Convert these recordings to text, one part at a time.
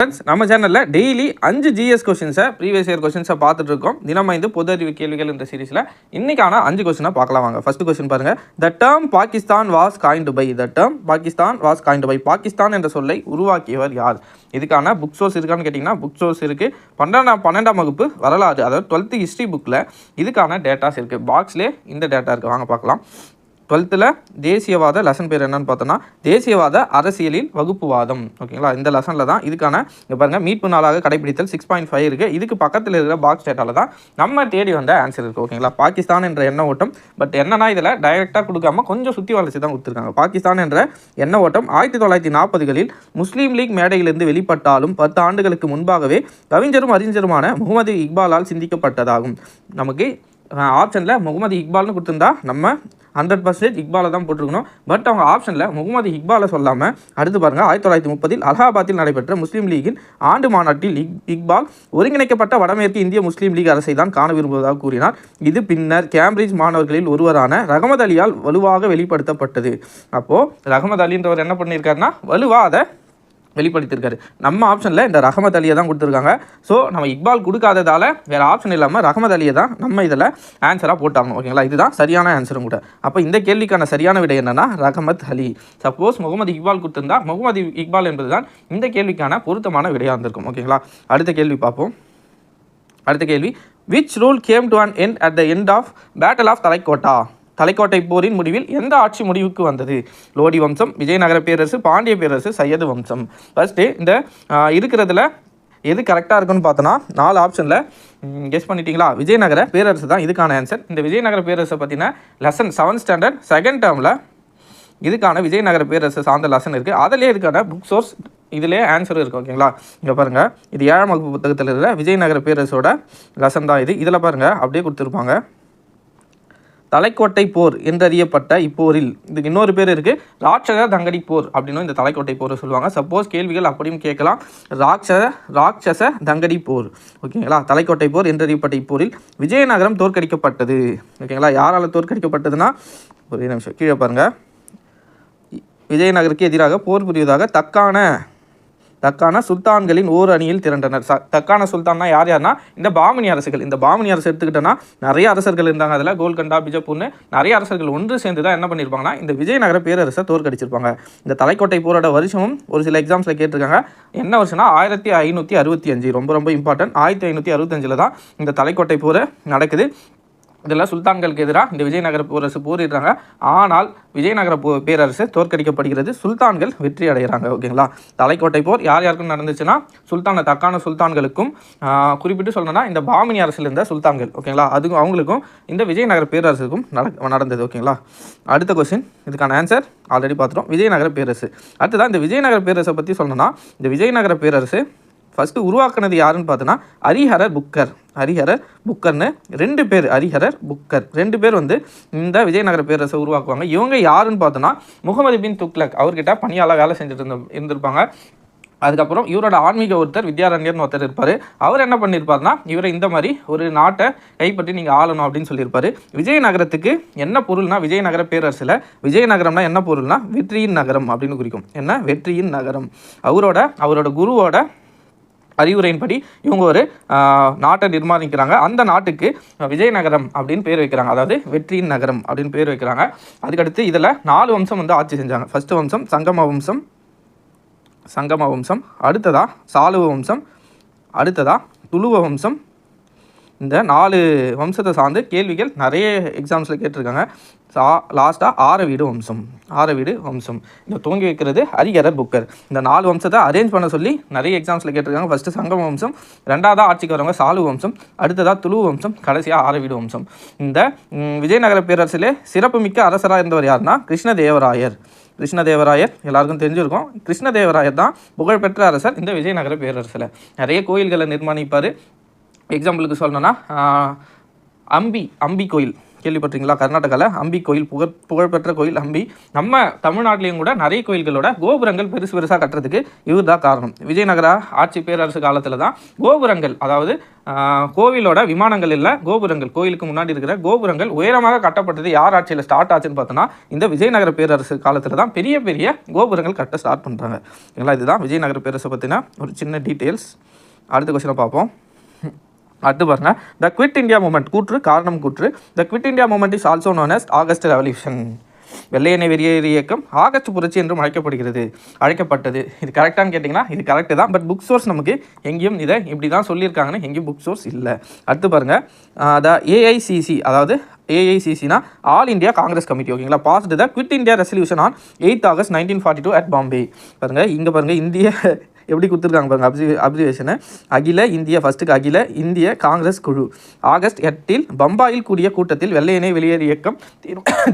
Friends, நம்ம சேனலில் daily 5 GS கொஸ்டின்ஸை previous year கொஸ்டின்ஸை பார்த்துட்டு இருக்கோம். தினம் 5 பொது அறிவு கேள்விகள் என்ற சீரிஸில் இன்னைக்கான 5 கொஸ்டினை பார்க்கலாம் வாங்க. ஃபர்ஸ்ட் கொஸ்டின் பாருங்க. The term Pakistan was coined by. The term Pakistan was coined by. Pakistan என்ற சொல்லை உருவாக்கியவர் யார்? இதுக்கான புக் சோர்ஸ் இருக்கான்னு கேட்டிங்கன்னா புக் சோர்ஸ் இருக்குது. 12ஆம் வகுப்பு வரலாறு, அதாவது 12th ஹிஸ்ட்ரி புக்கில் இதுக்கான டேட்டாஸ் இருக்குது. பாக்ஸ்லேயே இந்த டேட்டா இருக்குது, வாங்க பார்க்கலாம். 12th தேசியவாத லெசன் பேர் என்னன்னு பார்த்தோன்னா தேசியவாத அரசியலில் வகுப்புவாதம். ஓகேங்களா, இந்த லெசனில் தான் இதுக்கான இங்கே பாருங்கள் மீட்பு நாளாக கடைபிடித்தல் 6.5 இருக்குது. இதுக்கு பக்கத்தில் இருக்கிற பாக்ஸ் டேட்டாவில் தான் நம்ம தேடி வந்த ஆன்சர் இருக்குது. ஓகேங்களா, பாகிஸ்தான் என்ற எண்ண ஓட்டம், பட் என்னன்னா இதில் டைரெக்டாக கொடுக்காம கொஞ்சம் சுற்றி வளர்ச்சி தான் கொடுத்துருக்காங்க. பாகிஸ்தான் என்ற எண்ண ஓட்டம் 1940களில் முஸ்லீம் லீக் மேடையிலிருந்து வெளிப்பட்டாலும் 10 ஆண்டுகளுக்கு முன்பாகவே கவிஞரும் அறிஞருமான முகமது இக்பாலால் சிந்திக்கப்பட்டதாகும். நமக்கு ஆப்ஷனில் முகமது இக்பால்னு கொடுத்துருந்தா நம்ம 100% இக்பாலை தான் போட்டிருக்கணும். பட் அவங்க ஆப்ஷனில் முகமது இக்பாலை சொல்லாமல் அடுத்து பாருங்கள், 1930 அலகாபாத்தில் நடைபெற்ற முஸ்லீம் லீகின் ஆண்டு மாநாட்டில் இக்பால் ஒருங்கிணைக்கப்பட்ட வடமேற்கு இந்திய முஸ்லீம் லீக் அரசை தான் காண விரும்புவதாக கூறினார். இது பின்னர் கேம்பிரிட்ஜ் மாணவர்களில் ஒருவரான ரஹமத் அலியால் வலுவாக வெளிப்படுத்தப்பட்டது. அப்போது ரஹமத் அலின்றவர் என்ன பண்ணியிருக்காருன்னா வலுவாக அதை வெளிப்படுத்தியிருக்காரு. நம்ம ஆப்ஷனில் இந்த ரஹமத் அலியை தான் கொடுத்துருக்காங்க. ஸோ நம்ம இக்பால் கொடுக்காததால் வேறு ஆப்ஷன் இல்லாமல் ரஹமத் அலியை தான் நம்ம இதில் ஆன்சராக போட்டாங்க. ஓகேங்களா, இதுதான் சரியான ஆன்சரும் கூட. அப்போ இந்த கேள்விக்கான சரியான விடை என்னென்னா ரஹமத் அலி. சப்போஸ் முகமது இக்பால் கொடுத்துருந்தா முகமது இக்பால் என்பது தான் இந்த கேள்விக்கான பொருத்தமான விடையாக இருந்திருக்கும். ஓகேங்களா, அடுத்த கேள்வி பார்ப்போம். அடுத்த கேள்வி, which rule came to an end at the end of battle of Talikota? Thalaikottai போரின் முடிவில் எந்த ஆட்சி முடிவுக்கு வந்தது? லோடி வம்சம், விஜயநகர பேரரசு, பாண்டிய பேரரசு, சையது வம்சம். ஃபர்ஸ்ட்டு இந்த இருக்கிறதுல எது கரெக்டாக இருக்குன்னு பார்த்தோன்னா 4 ஆப்ஷனில் கெஸ் பண்ணிட்டீங்களா? விஜயநகர பேரரசு தான் இதுக்கான ஆன்சர். இந்த விஜயநகர பேரரசை பற்றின லெசன் 7th ஸ்டாண்டர்ட் செகண்ட் டேர்மில் இதுக்கான விஜயநகர பேரரசு சார்ந்த லெசன் இருக்குது. அதிலே இதுக்கான புக் சோர்ஸ் இதிலே ஆன்சரும் இருக்குது. ஓகேங்களா, இங்கே பாருங்கள், இது 7ஆம் வகுப்பு புத்தகத்தில் இருக்கிற விஜயநகர பேரரசோட லெசன் தான் இது. இதில் பாருங்கள் அப்படியே கொடுத்துருப்பாங்க. தலைக்கோட்டை போர் என்றறியப்பட்ட இப்போரில் இதுக்கு இன்னொரு பேர் இருக்குது, ராட்சச தங்கடி போர் அப்படின்னு இந்த தலைக்கோட்டை போரை சொல்லுவாங்க. சப்போஸ் கேள்விகள் அப்படியும் கேட்கலாம், ராட்சச தங்கடி போர். ஓகேங்களா, தலைக்கோட்டை போர் என்றறியப்பட்ட இப்போரில் விஜயநகரம் தோற்கடிக்கப்பட்டது. ஓகேங்களா, யாரால் தோற்கடிக்கப்பட்டதுன்னா ஒரே நிமிஷம் கீழே பாருங்கள். விஜயநகருக்கு எதிராக போர் புரிவதாக தக்கான சுல்தான்களின் ஓர் அணியில் திரண்டனர். தக்கான சுல்தான்னா யார்னா இந்த பாமினி அரசுகள். இந்த பாமினி அரசு எடுத்துக்கிட்டோன்னா நிறைய அரசர்கள் இருந்தாங்க. அதில் கோல்கண்டா, பிஜப்பூர்னு நிறைய அரசர்கள் ஒன்று சேர்ந்து தான் என்ன பண்ணியிருப்பாங்கன்னா இந்த விஜயநகர பேரரசை தோற்கடிச்சிருப்பாங்க. இந்த தலைக்கோட்டை போரோட வருஷமும் ஒரு சில எக்ஸாம்ஸில் கேட்டிருக்காங்க. என்ன வருஷம்னா 1565. ரொம்ப இம்பார்ட்டன்ட். 1565 தான் இந்த தலைக்கோட்டை போர் நடக்குது. இதில் சுல்தான்களுக்கு எதிராக இந்த விஜயநகர பேரரசு போரிடுறாங்க. ஆனால் விஜயநகர பேரரசு தோற்கடிக்கப்படுகிறது, சுல்தான்கள் வெற்றி அடைகிறாங்க. ஓகேங்களா, தலைக்கோட்டை போர் யார் யாருக்கும் நடந்துச்சுன்னா தக்கான சுல்தான்களுக்கும், குறிப்பிட்டு சொல்லணும்னா இந்த பாமினி அரசில் இருந்த சுல்தான்கள். ஓகேங்களா, அதுக்கும் அவங்களுக்கும் இந்த விஜயநகர பேரரசுக்கும் நடந்தது. ஓகேங்களா, அடுத்த கொஸ்டின், இதுக்கான ஆன்சர் ஆல்ரெடி பார்த்துட்டோம், விஜயநகர பேரரசு. அடுத்ததான் இந்த விஜயநகர பேரரசை பற்றி சொல்லணும்னா இந்த விஜயநகர பேரரசு ஃபஸ்ட்டு உருவாக்குனது யாருன்னு பார்த்தோன்னா ஹரிஹரர் புக்கர்னு 2 பேர். ஹரிஹரர் புக்கர் 2 பேர் இந்த விஜயநகர பேரரசை உருவாக்குவாங்க. இவங்க யாருன்னு பார்த்தோன்னா முகமது பின் துக்ளக், அவர்கிட்ட பணியாளர் வேலை செஞ்சுட்டு இருந்திருப்பாங்க. அதுக்கப்புறம் இவரோட ஆன்மீக ஒருத்தர் வித்யாரண்யர்னு ஒருத்தர் இருப்பார். அவர் என்ன பண்ணியிருப்பார்னா இவரை இந்த மாதிரி ஒரு நாட்டை கைப்பற்றி நீங்கள் ஆளணும் அப்படின்னு சொல்லியிருப்பார். விஜயநகரத்துக்கு என்ன பொருள்னா விஜயநகர பேரரசில் விஜயநகரம்னா என்ன பொருள்னா வெற்றியின் நகரம் அப்படின்னு குறிக்கும். என்ன வெற்றியின் நகரம். அவரோட குருவோட அறிவுரையின்படி இவங்க ஒரு நாட்டை நிர்மாணிக்கிறாங்க. அந்த நாட்டுக்கு விஜயநகரம் அப்படின்னு பேர் வைக்கிறாங்க, அதாவது வெற்றியின் நகரம் அப்படின்னு பேர் வைக்கிறாங்க. அதுக்கடுத்து இதில் 4 வம்சம் ஆட்சி செஞ்சாங்க. ஃபர்ஸ்ட் வம்சம் சங்கம வம்சம், அடுத்ததா சாலுவ வம்சம், அடுத்ததா துளுவ வம்சம். இந்த 4 வம்சத்தை சார்ந்து கேள்விகள் நிறைய எக்ஸாம்ஸில் கேட்டிருக்காங்க. லாஸ்ட்டாக ஆரவீடு வம்சம் இந்த துவங்கி வைக்கிறது ஹரிஹரர் புக்கர். இந்த 4 வம்சத்தை அரேஞ்ச் பண்ண சொல்லி நிறைய எக்ஸாம்ஸில் கேட்டிருக்காங்க. ஃபஸ்ட்டு சங்கம வம்சம், 2ஆவதாக ஆட்சிக்கு வரவங்க சாலு வம்சம், அடுத்ததாக துளுவ வம்சம், கடைசியாக ஆரவீடு வம்சம். இந்த விஜயநகர பேரரசிலே சிறப்புமிக்க அரசராக இருந்தவர் யாருன்னா கிருஷ்ணதேவராயர் எல்லாருக்கும் தெரிஞ்சிருக்கும். கிருஷ்ணதேவராயர் தான் புகழ்பெற்ற அரசர் இந்த விஜயநகர பேரரசில். நிறைய கோயில்களை நிர்மாணிப்பார். எக்ஸாம்பிளுக்கு சொல்லணும்னா அம்பி கோயில் கேள்விப்பட்டிருக்கீங்களா? கர்நாடகாவில் ஹம்பி கோயில், புகழ்பெற்ற கோயில் ஹம்பி. நம்ம தமிழ்நாட்டிலையும் கூட நிறைய கோயில்களோட கோபுரங்கள் பெருசு பெருசாக கட்டுறதுக்கு இவர் தான் காரணம். விஜயநகர ஆட்சி பேரரசு காலத்தில் தான் கோபுரங்கள், அதாவது கோவிலோட விமானங்கள் இல்லை, கோபுரங்கள், கோயிலுக்கு முன்னாடி இருக்கிற கோபுரங்கள் உயரமாக கட்டப்பட்டது யார் ஆட்சியில் ஸ்டார்ட் ஆச்சுன்னு பார்த்தோன்னா இந்த விஜயநகர பேரரசு காலத்தில் தான் பெரிய பெரிய கோபுரங்கள் கட்ட ஸ்டார்ட் பண்ணுறாங்க. ஓகேங்களா? இதுதான் விஜயநகர பேரரசை பற்றின ஒரு சின்ன டீட்டெயில்ஸ். அடுத்த கொஸ்டினை பார்ப்போம். அடுத்து பாருங்க, த குவிட் இந்தியா மூமெண்ட், கூற்று காரணம் கூற்று. The quit India movement is also known as August revolution. வெள்ளையனை வெளியேறு இயக்கம் ஆகஸ்ட் புரட்சி என்றும் அழைக்கப்பட்டது. இது கரெக்டானு கேட்டிங்கன்னா இது கரெக்டு தான். பட் புக் சோர்ஸ் நமக்கு எங்கேயும் இதை இப்படி தான் சொல்லியிருக்காங்கன்னு எங்கேயும் புக் சோர்ஸ் இல்லை. அடுத்து பாருங்கள், த ஏஐசிசி, அதாவது ஏஐசிசினா ஆல் இந்தியா காங்கிரஸ் கமிட்டி. ஓகேங்களா? Passed the quit India resolution on 8 August 1942 at Bombay. பாருங்கள், இங்கே பாருங்கள் இந்திய எப்படி கொடுத்துருக்காங்க பாருங்கள் அப்சர்வேஷனை. அகில இந்திய, ஃபஸ்ட்டுக்கு அகில இந்திய காங்கிரஸ் குழு ஆகஸ்ட் 8 பம்பாயில் கூடிய கூட்டத்தில் வெள்ளையனை வெளியேறு இயக்கம்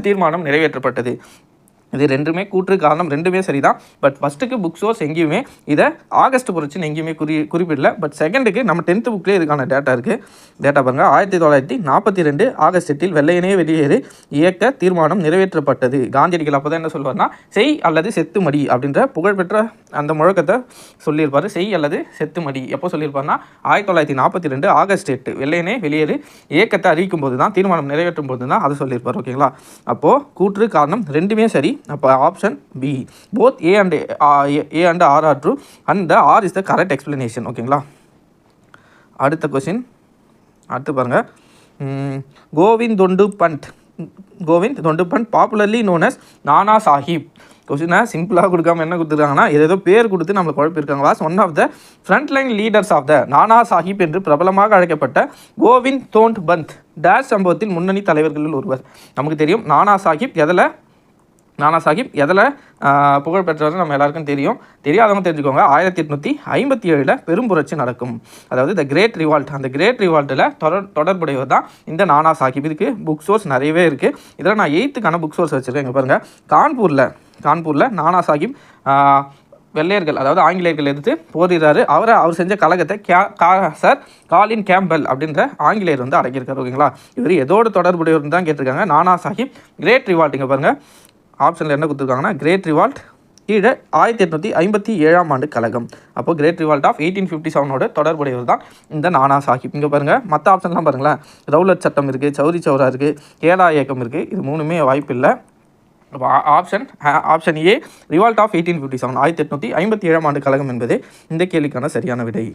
தீர்மானம் நிறைவேற்றப்பட்டது. இது ரெண்டுமே கூற்று காரணம் ரெண்டுமே சரிதான். பட் ஃபஸ்ட்டுக்கு புக் சோர்ஸ் எங்கேயுமே இதை ஆகஸ்ட் புரட்சின்னு எங்கேயுமே குறிப்பிடல. பட் செகண்டுக்கு நம்ம 10th புக்லேயே இதுக்கான டேட்டா இருக்குது. டேட்டா பாருங்கள், 1942 ஆகஸ்ட் 8 வெள்ளையனே வெளியேறு இயக்க தீர்மானம் நிறைவேற்றப்பட்டது. காந்தியடிகள் அப்போ தான் என்ன சொல்வார்னா, செய் அல்லது செத்து மடி அப்படின்ற புகழ்பெற்ற அந்த முழக்கத்தை சொல்லியிருப்பார். செய் அல்லது செத்து மடி எப்போ சொல்லியிருப்பார்னா 1942 ஆகஸ்ட் 8 வெள்ளையனே வெளியேறு இயக்கத்தை அறிவிக்கும் போது தான், தீர்மானம் நிறைவேற்றும் போது தான் அதை சொல்லியிருப்பார். ஓகேங்களா? அப்போது கூற்று காரணம் ரெண்டுமே சரி. அப்போ option B, both A and R are true and the R is the correct explanation. ஓகேங்களா? அடுத்த கொஸ்டின். அடுத்து பாருங்கள், கோவிந்த் தொண்டு fund popularly known as Nana Sahib. கொஸ்டினை சிம்பிளாக கொடுக்காம என்ன கொடுத்துருக்காங்கன்னா ஏதோ பேர் கொடுத்து நம்மளை குழப்பிருக்காங்க. Was one of the frontline leaders of the Nana Sahib என்று பிரபலமாக அழைக்கப்பட்ட கோவிந்த் தோண்ட் பந்த் டேஷ் சம்பவத்தில் முன்னணி தலைவர்களில் ஒருவர். நமக்கு தெரியும் நானா சாஹிப் எதில் புகழ்பெற்றவர் நம்ம எல்லாருக்கும் தெரியாதவங்க தெரிஞ்சுக்கோங்க. 1857 பெரும் புரட்சி நடக்கும், அதாவது த கிரேட் ரிவால்ட். அந்த கிரேட் ரிவால்ட்டில் தொடர்புடையவர் தான் இந்த நானா சாஹிப். இதுக்கு புக் சோர்ஸ் நிறையவே இருக்குது. இதில் நான் 8th புக் சோர்ஸ் வச்சுருக்கேன். இங்கே பாருங்கள், கான்பூரில் நானா சாஹிப் வெள்ளையர்கள், அதாவது ஆங்கிலேயர்கள் எதிர்த்து போரிடுறாரு. அவர் செஞ்ச கழகத்தை சார் காலின் கேம்பல் அப்படின்ற ஆங்கிலேயர் வந்து அடக்கியிருக்காரு. ஓகேங்களா? இவர் எதோடு தொடர்புடையவர் தான் கேட்டிருக்காங்க. Nana Sahib great revolt. இங்கே பாருங்கள் ஆப்ஷனில் என்ன கொடுத்துருக்காங்கன்னா கிரேட் ரிவால்ட் கீழே 1857 கழகம். அப்போ கிரேட் ரிவால்ட் ஆஃப் 1857 தொடர்புடையவர் தான் இந்த நானா சாஹிப். இங்கே பாருங்கள் மற்ற ஆப்ஷன்லாம் பாருங்களேன், ரவுலட் சட்டம் இருக்குது, சௌரி சௌரா இருக்குது, கேலா இயக்கம் இருக்குது. இது மூணுமே வாய்ப்பு இல்லை. ஆப்ஷன் ஏ ரிவால்ட் ஆஃப் 1857 1857 கழகம் என்பது இந்த கேள்விக்கான சரியான விடை.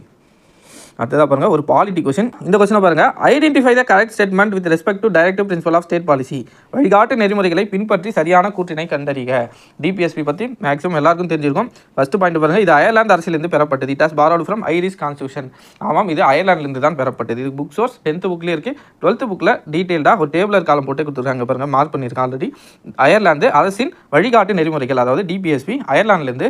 அடுத்ததாக பாருங்கள், ஒரு பாலிட்டி கொஸ்டின். இந்த கொஸ்டினை பாருங்கள், identify the correct statement with respect to directive principle of state policy. வழிகாட்டு நெறிமுறைகளை பின்பற்றி சரியான கூற்றினை கண்டறிக. டிபிஎஸ்பி பற்றி மேக்ஸிமம் எல்லாருக்கும் தெரிஞ்சிருக்கும். ஃபஸ்ட்டு பாயிண்ட் பாருங்கள், இது அயர்லாந்து அரசியலிருந்து பெறப்பட்டது. It has borrowed from Irish constitution. ஆமாம், இது அயர்லாண்டிலிருந்து தான் பெறப்பட்டது. இது புக் சோர்ஸ் 10th புக்லேயே இருக்குது. 12th புக்கில் டீட்டெயில்டாக ஒரு டேபிளர் காலம் போட்டு கொடுத்துருக்காங்க பாருங்கள், மார்க் பண்ணியிருக்காங்க ஆல்ரெடி. அயர்லாந்து அரசின் வழிகாட்டு நெறிமுறைகள், அதாவது டிபிஎஸ்பி அயர்லாந்துலேருந்து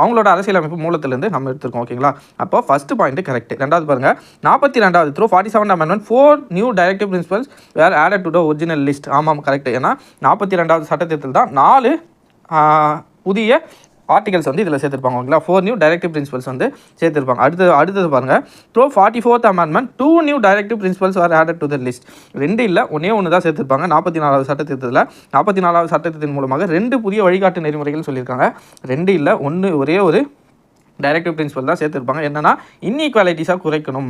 அவங்களோட அரசியலமைப்பு மூலத்திலேருந்து நம்ம எடுத்துருக்கோம். ஓகேங்களா? அப்போ ஃபஸ்ட்டு பாயிண்ட் கரெக்ட். ரெண்டாவது பாருங்க, 42வது through 47th amendment 4 new directive principles were added to the original list. ஆமாம், கரெக்ட். ஏன்னா 42வது சட்டத்திட்டத்தில் தான் 4 புதிய ஆர்டிகல்ஸ் வந்து இதில் சேர்த்துருப்பாங்க. ஓகேங்களா? 4 நியூ டைரக்டிவ் பிரின்சிபல்ஸ் வந்து சேர்த்துருப்பாங்க. அடுத்தது பாருங்கள், through 44th amendment 2 new directive principles are added to the list. 2 இல்லை, ஒன்று தான் சேர்த்துருப்பாங்க. 44வது சட்டத்திட்டத்தில் 44வது சட்டத்தின் மூலமாக 2 புதிய வழிகாட்டு நெறிமுறைகள் சொல்லியிருக்காங்க. 2 இல்லை, ஒரே ஒரு டைரக்டிவ் பிரின்சிபல் தான் சேர்த்துருப்பாங்க. என்னென்னா இன்இக்வாலிட்டிஸாக குறைக்கணும்,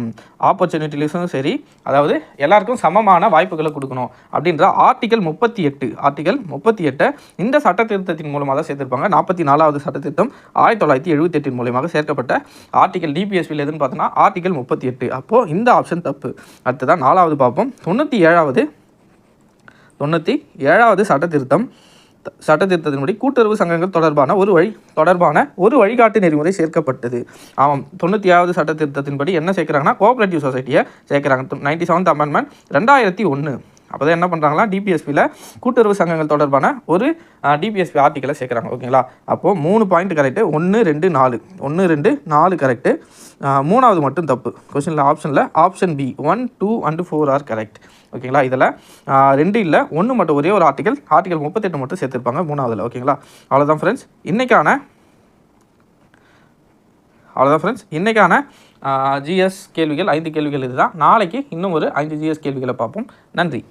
ஆப்பர்ச்சுனிட்டிஸும் சரி, அதாவது எல்லாருக்கும் சமமான வாய்ப்புகளை கொடுக்கணும் அப்படின்ற ஆர்டிகல் 38 இந்த சட்ட திருத்தத்தின் மூலமாக தான் சேர்த்துருப்பாங்க. 44வது சட்டத்திருத்தம் 1978 மூலமாக சேர்க்கப்பட்ட ஆர்டிகல் டிபிஎஸ்பியில் எதுன்னு பார்த்தோன்னா ஆர்டிகல் 38. அப்போது இந்த ஆப்ஷன் தப்பு. அடுத்ததான் 4வது பார்ப்போம். 97வது சட்டத்திருத்தத்தின்படி கூட்டுறவு சங்கங்கள் தொடர்பான ஒரு வழிகாட்டு நெறிமுறை சேர்க்கப்பட்டது. ஆமாம், 97வது சட்டத்திருத்தத்தின்படி என்ன சேர்க்குறாங்கன்னா கோஆபரேட்டிவ் சொசைட்டியை சேர்க்குறாங்க. 97th amendment 2001. அப்போ தான் என்ன பண்ணுறாங்களா, டிபிஎஸ்பியில் கூட்டுறவு சங்கங்கள் தொடர்பான ஒரு டிபிஎஸ்பி ஆர்டிக்கலை சேர்க்குறாங்க. ஓகேங்களா? அப்போது 3 பாயிண்ட் கரெக்டு, 1, 2, 4 கரெக்டு. 3வது மட்டும் தப்பு. ஆப்ஷனில் option B 1, 2 and 4 are correct. ஓகேங்களா? இதில் 2 இல்லை, 1 மட்டும், ஒரே ஒரு ஆர்டிகல் 38 மட்டும் சேர்த்துருப்பாங்க 3வதுல. ஓகேங்களா? அவ்வளோதான் ஃப்ரெண்ட்ஸ் இன்றைக்கான ஜிஎஸ் கேள்விகள் 5 கேள்விகள் இதுதான். நாளைக்கு இன்னும் ஒரு 5 ஜிஎஸ் கேள்விகளை பார்ப்போம். நன்றி.